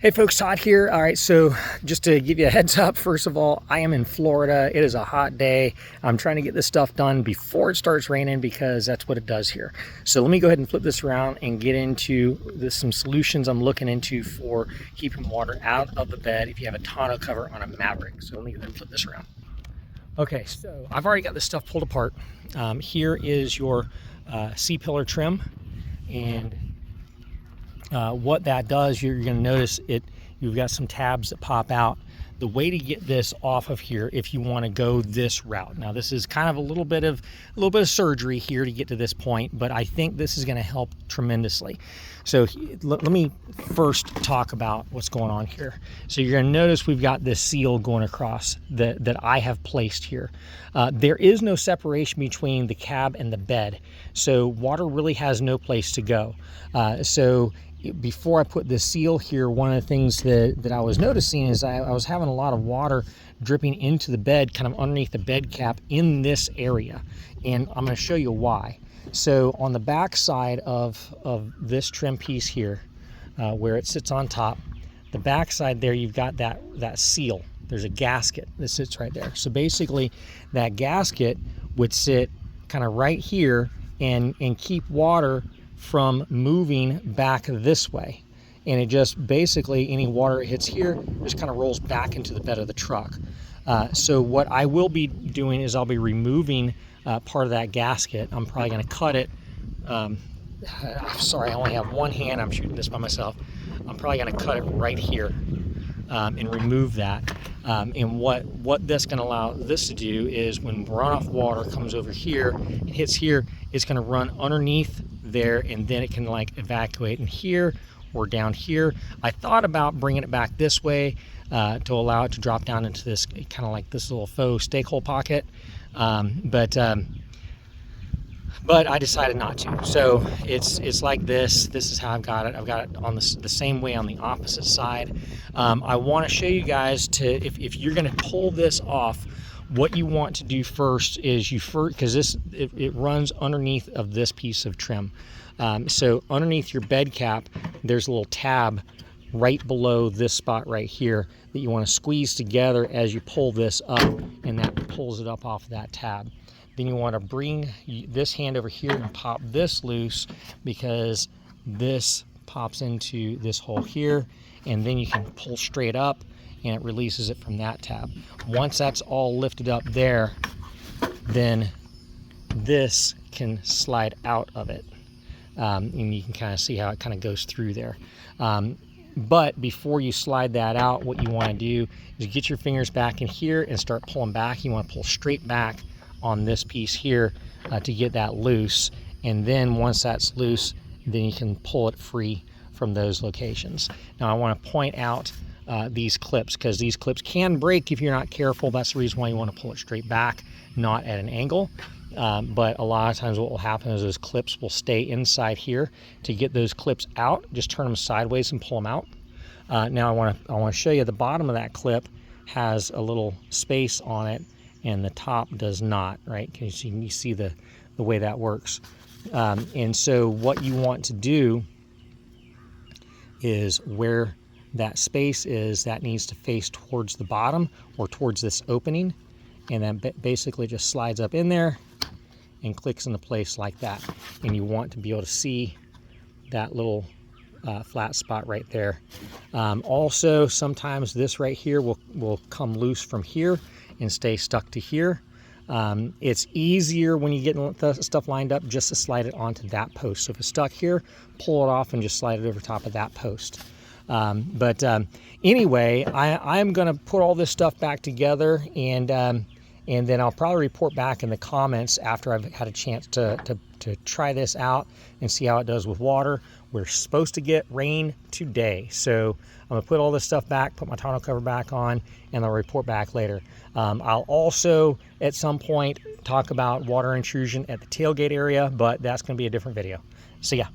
Hey folks, Todd here. All right, so just to give you a heads up, first of all, I am in Florida. It is a hot day. I'm trying to get this stuff done before it starts raining because that's what it does here. So let me go ahead and flip this around and get into some solutions I'm looking into for keeping water out of the bed if you have a tonneau cover on a Maverick. So let me go ahead and flip this around. Okay, so I've already got this stuff pulled apart. Here is your C-pillar trim, and what that does, you're going to notice you've got some tabs that pop out. The way to get this off of here, if you want to go this route, now this is kind of a little bit of surgery here to get to this point, but I think this is going to help tremendously. So let me first talk about what's going on here. So you're going to notice we've got this seal going across that I have placed here. There is no separation between the cab and the bed, so water really has no place to go. So before I put this seal here, one of the things that I was noticing is I was having a lot of water dripping into the bed, kind of underneath the bed cap in this area, and I'm going to show you why. So on the back side of this trim piece here, where it sits on top, the back side there, you've got that seal. There's a gasket that sits right there. So basically that gasket would sit kind of right here and keep water from moving back this way, and it just basically, any water that hits here just kind of rolls back into the bed of the truck. So what I will be doing is I'll be removing part of that gasket. I'm probably going to cut it. I'm sorry, I only have one hand. I'm shooting this by myself. I'm probably going to cut it right here and remove that. And what that's going to allow this to do is when runoff water comes over here and hits here, it's going to run underneath there, and then it can like evacuate in here or down here. I thought about bringing it back this way to allow it to drop down into this kind of like this little faux stake hole pocket, but I decided not to. So it's like this. This is how I've got it. I've got it on the same way on the opposite side. I want to show you guys if you're going to pull this off, what you want to do first is because it runs underneath of this piece of trim. So underneath your bed cap, there's a little tab right below this spot right here that you want to squeeze together as you pull this up, and that pulls it up off of that tab. Then you want to bring this hand over here and pop this loose, because this pops into this hole here, and then you can pull straight up and it releases it from that tab. Once that's all lifted up there, then this can slide out of it, and you can kind of see how it kind of goes through there. But before you slide that out, what you want to do is get your fingers back in here and start pulling back. You want to pull straight back on this piece here to get that loose, and then once that's loose, then you can pull it free from those locations. Now I want to point out these clips, because these clips can break if you're not careful. That's the reason why you want to pull it straight back, not at an angle. But a lot of times what will happen is those clips will stay inside here. To get those clips out, just turn them sideways and pull them out. Now I want to show you the bottom of that clip has a little space on it, and the top does not, right? Because you see the way that works. And so what you want to do is where that space is, that needs to face towards the bottom or towards this opening, and then basically just slides up in there and clicks into place like that. And you want to be able to see that little flat spot right there. Also, sometimes this right here will come loose from here and stay stuck to here. It's easier when you get the stuff lined up just to slide it onto that post. So if it's stuck here, pull it off and just slide it over top of that post. Anyway, I'm going to put all this stuff back together, and then I'll probably report back in the comments after I've had a chance to try this out and see how it does with water. We're supposed to get rain today, so I'm going to put all this stuff back, put my tonneau cover back on, and I'll report back later. I'll also at some point talk about water intrusion at the tailgate area, but that's going to be a different video. See ya.